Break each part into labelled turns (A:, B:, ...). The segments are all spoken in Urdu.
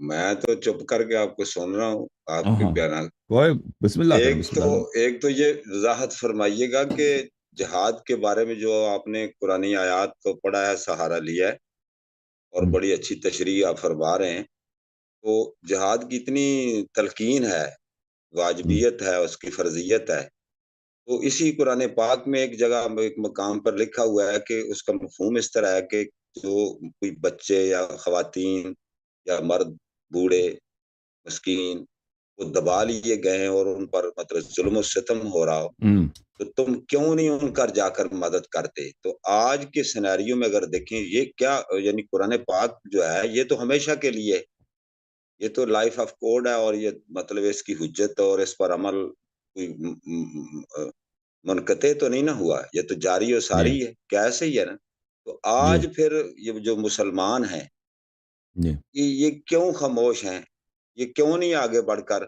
A: میں تو چپ کر کے آپ کو سن رہا ہوں، آپ کے
B: ہاں
A: بیانات۔
B: کوئی بسم اللہ کریں،
A: ایک
B: بسم
A: تو
B: اللہ کریں۔
A: ایک تو یہ وضاحت فرمائیے گا کہ جہاد کے بارے میں جو آپ نے قرآن آیات کو پڑھا ہے، سہارا لیا ہے اور
B: ہم،
A: بڑی اچھی تشریح آپ فرما رہے ہیں، تو جہاد کی اتنی تلقین ہے،
B: ہم،
A: واجبیت ہے، اس کی فرضیت ہے، تو اسی قرآن پاک میں ایک جگہ ایک مقام پر لکھا ہوا ہے کہ اس کا مفہوم اس طرح ہے کہ جو کوئی بچے یا خواتین یا مرد، بوڑھے، مسکین، وہ دبا لیے گئے ہیں اور ان پر مطلب ظلم و ستم ہو رہا ہو،
B: ہم،
A: تو تم کیوں نہیں ان کا جا کر مدد کرتے؟ تو آج کے سینیریو میں اگر دیکھیں، یہ کیا یعنی قرآن پاک جو ہے یہ تو ہمیشہ کے لیے، یہ تو لائف آف کوڈ ہے، اور یہ مطلب اس کی حجت اور اس پر عمل کوئی منقطع تو نہیں نہ ہوا، یہ تو جاری و
B: جی
A: ساری ہے، کیا ایسے ہی ہے نا؟ تو
B: جی
A: آج پھر یہ جو مسلمان ہیں،
B: جی
A: یہ کیوں خاموش ہیں؟ یہ کیوں نہیں آگے بڑھ کر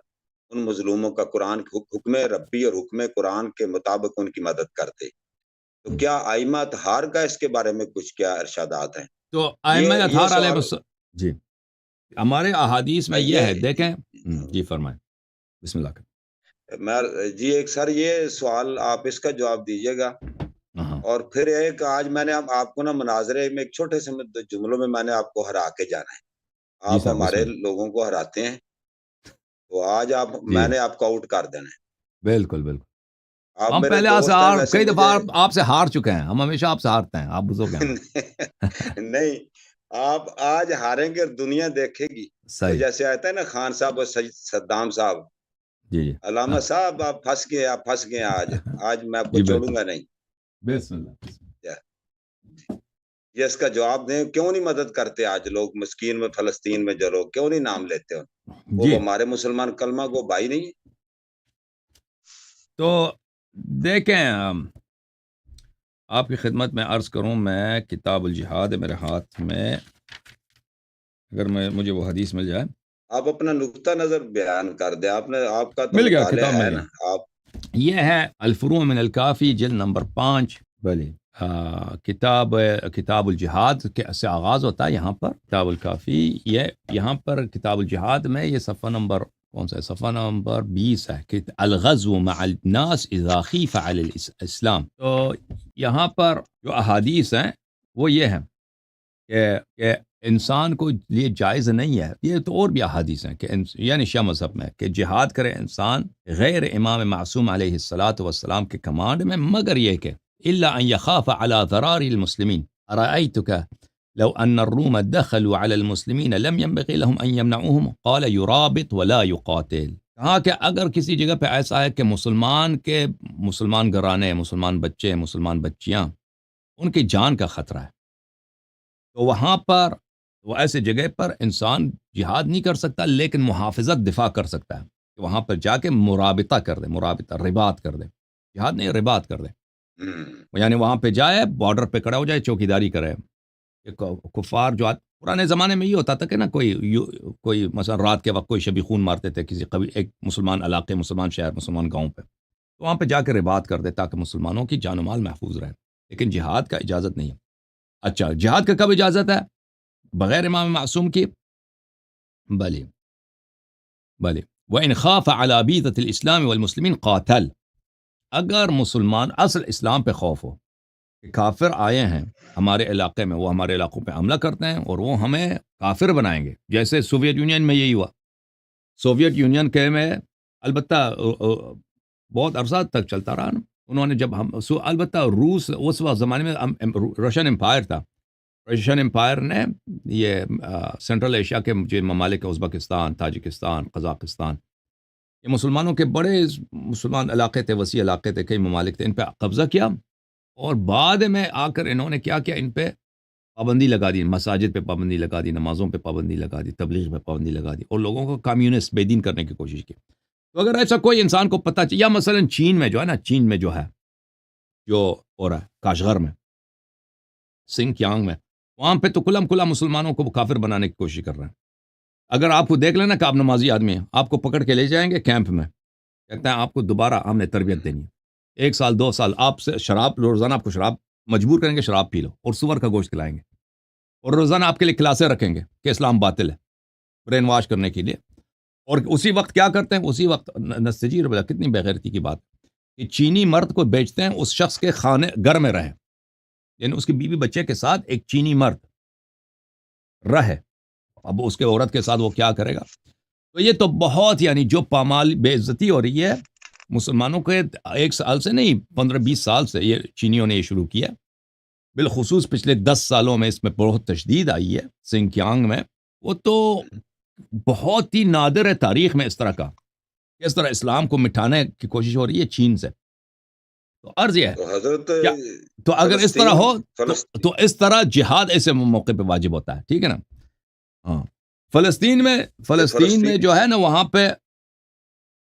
A: ان مظلوموں کا قرآن حکم ربی اور حکم قرآن کے مطابق ان کی مدد کرتے؟ تو
B: ہم۔
A: کیا ائمہ اطہار کا اس کے بارے میں کچھ کیا ارشادات ہیں؟
B: تو ائمہ
A: یہ
B: اطہار علیہ
A: سوال
B: جی ہمارے احادیث میں یہ ہے،
A: یہ
B: دیکھیں جی فرمائیں، بسم اللہ کریں۔
A: میں جی ایک سر یہ سوال آپ اس کا جواب دیجیے گا،
B: ہاں
A: اور پھر ایک آج میں نے آپ کو نا مناظرے میں ایک چھوٹے سے جملوں میں میں نے آپ کو ہرا کے جانا ہے،
B: جی
A: آپ
B: سر بسم
A: ہمارے
B: اللہ۔
A: لوگوں کو ہراتے ہیں، تو آج
B: جی
A: میں نے آپ کو آؤٹ کر دینا ہے۔
B: بالکل بالکل،
A: آپ
B: ہم
A: میرے
B: پہلے آپ سے
A: دوست ہیں،
B: ہار
A: ویسے
B: کئی دفعہ
A: مجھے
B: آپ سے ہار چکے ہیں، ہم ہمیشہ آپ سے ہارتے ہیں، آپ بزرگ ہیں ہمارے۔
A: نہیں، آپ آج ہاریں گے اور دنیا دیکھے گی، وہ
B: صحیح،
A: جیسے آتا ہے نا خان صاحب اور صدام صاحب،
B: جی جی
A: علامہ
B: ہاں
A: صاحب آپ پھنس گئے، آپ پھنس گئے، آج میں آپ کو
B: جی
A: چھوڑوں
B: بالکل،
A: گا نہیں۔
B: بسم اللہ بسم
A: یہ اس کا جواب دیں، کیوں نہیں مدد کرتے آج لوگ مسکین میں، فلسطین میں جو لوگ کیوں نہیں نام لیتے ان؟
B: اللہ۔
A: وہ
B: جی
A: ہمارے مسلمان کلمہ کو بھائی نہیں ہے؟
B: تو دیکھیں آپ کی خدمت میں عرض کروں، میں کتاب الجہاد ہے میرے ہاتھ میں، اگر مجھے وہ حدیث مل جائے۔
A: آپ اپنا نقطہ نظر بیان کر دیں، آپ کا تو
B: مل گیا،
A: مطالعہ
B: کتاب مل
A: ہے
B: گیا،
A: نا آپ۔
B: یہ ہے الفروع من الکافی جلد نمبر 5، بلی کتاب کتاب الجہاد سے آغاز ہوتا ہے یہاں پر کتاب الکافی، یہ یہاں پر کتاب الجہاد میں یہ صفحہ نمبر کون سا ہے؟ صفحہ نمبر 20 ہے کہ الغزو مع الناس اذا خیف علی الاسلام۔ تو یہاں پر جو احادیث ہیں وہ یہ ہیں کہ انسان کو لیے جائز نہیں ہے، یہ تو اور بھی احادیث ہیں کہ یعنی شیعہ مذہب میں کہ جہاد کرے انسان غیر امام معصوم علیہ الصلاۃ والسلام کے کمانڈ میں، مگر یہ کہ الا ان يخاف على ضرار المسلمين ارأيتك لو ان الروم دخلوا على المسلمين لم ينبغي لهم ان يمنعوهم قال يرابط ولا يقاتل۔ کہا کہ اگر کسی جگہ پہ ایسا ہے کہ مسلمان گھرانے، مسلمان بچے، مسلمان بچیاں، ان کی جان کا خطرہ ہے، تو وہاں پر وہ ایسے جگہ پر انسان جہاد نہیں کر سکتا، لیکن محافظت دفاع کر سکتا ہے کہ وہاں پر جا کے مرابطہ کر دے، مرابطہ رباط کر دے، جہاد نہیں رباط کر دے،
A: ہم،
B: یعنی وہاں پہ جائے، بارڈر پہ کھڑا ہو جائے، چوکیداری کرے۔ کفار جو پرانے زمانے میں یہ ہوتا تھا کہ نا کوئی مثلا رات کے وقت کوئی شبی خون مارتے تھے کسی ایک مسلمان علاقے، مسلمان شہر، مسلمان گاؤں پہ، تو وہاں پہ جا کے رباط کر دے تاکہ مسلمانوں کی جان و مال محفوظ رہے، لیکن جہاد کا اجازت نہیں ہے۔ اچھا جہاد کا کب اجازت ہے؟ بغیر امام معصوم کی، بلی بلی وَإِنْ خَافَ عَلَى بِيضَةِ الْإِسْلَامِ وَالْمُسْلِمِينَ قَاتَلَ، اگر مسلمان اصل اسلام پہ خوف ہو کہ کافر آئے ہیں ہمارے علاقے میں، وہ ہمارے علاقوں پہ حملہ کرتے ہیں اور وہ ہمیں کافر بنائیں گے، جیسے سوویت یونین میں یہی ہوا، سوویت یونین کے میں البتہ بہت عرصہ تک چلتا رہا نا، انہوں نے جب البتہ روس اس وقت زمانے میں روشن امپائر تھا، رشین امپائر نے یہ سینٹرل ایشیا کے جو ممالک ازبکستان، تاجکستان، قزاقستان، یہ مسلمانوں کے بڑے مسلمان علاقے تھے، وسیع علاقے تھے، کئی ممالک تھے، ان پہ قبضہ کیا، اور بعد میں آ کر انہوں نے کیا کیا، ان پہ پابندی لگا دی، مساجد پہ پابندی لگا دی، نمازوں پہ پابندی لگا دی، تبلیغ پہ پابندی لگا دی، اور لوگوں کو کمیونسٹ بے دین کرنے کی کوشش کی۔ تو اگر ایسا کوئی انسان کو پتہ چاہیے، یا مثلا چین میں جو ہے نا، چین میں جو ہے، جو ہو رہا ہے کاشغر میں، سنگ کیانگ میں، وہاں پہ تو کھلا مسلمانوں کو کافر بنانے کی کوشش کر رہے ہیں۔ اگر آپ کو دیکھ لینا کہ آپ نمازی آدمی ہیں، آپ کو پکڑ کے لے جائیں گے کیمپ میں، کہتے ہیں آپ کو دوبارہ ہم نے تربیت دینی ہے، 1 سال 2 سال آپ سے شراب، روزانہ آپ کو شراب مجبور کریں گے، شراب پی لو، اور سور کا گوشت کھلائیں گے، اور روزانہ آپ کے لیے کلاسیں رکھیں گے کہ اسلام باطل ہے، برین واش کرنے کے لیے. اور اسی وقت کیا کرتے ہیں, اسی وقت نستجیر بلا, کتنی بےغیرتی کی بات کہ چینی مرد کو بیچتے ہیں اس شخص کے خانے گھر میں رہے, یعنی اس کی بیوی بچے کے ساتھ ایک چینی مرد رہے. اب اس کے عورت کے ساتھ وہ کیا کرے گا؟ تو یہ تو بہت, یعنی جو پامال بے عزتی ہو رہی ہے مسلمانوں کے, 1 سال سے نہیں 15-20 سال سے یہ چینیوں نے یہ شروع کیا, بالخصوص پچھلے 10 سالوں میں اس میں بہت تشدید آئی ہے سنکیانگ میں. وہ تو بہت ہی نادر ہے تاریخ میں اس طرح کا, اس طرح اسلام کو مٹھانے کی کوشش ہو رہی ہے چین سے. تو عرض یہ ہے
A: تو حضرت
B: کیا, تو اگر اس طرح ہو تو اس طرح جہاد ایسے موقع پہ واجب ہوتا ہے, ٹھیک ہے نا. ہاں, فلسطین میں جو ہے نا, وہاں پہ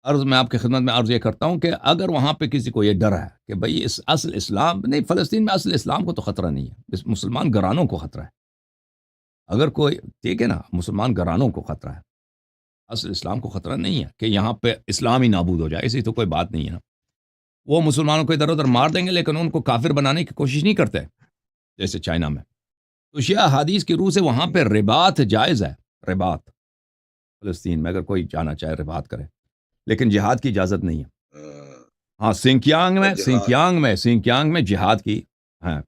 B: عرض میں آپ کی خدمت میں عرض یہ کرتا ہوں کہ اگر وہاں پہ کسی کو یہ ڈر ہے کہ بھئی اس اصل اسلام نہیں, فلسطین میں اصل اسلام کو تو خطرہ نہیں ہے, اس مسلمان گھرانوں کو خطرہ ہے. اگر کوئی, ٹھیک ہے نا, مسلمان گھرانوں کو خطرہ ہے, اصل اسلام کو خطرہ نہیں ہے کہ یہاں پہ اسلام ہی نابود ہو جائے, اسی تو کوئی بات نہیں ہے نا. وہ مسلمانوں کو ادھر ادھر مار دیں گے لیکن ان کو کافر بنانے کی کوشش نہیں کرتے جیسے چائنا میں. تو شیعہ حدیث کی روح سے وہاں پہ رباط جائز ہے, رباط فلسطین میں اگر کوئی جانا چاہے رباط کرے, لیکن جہاد کی اجازت نہیں ہے. ہاں, سنکیانگ میں جہاد کی, ہاں,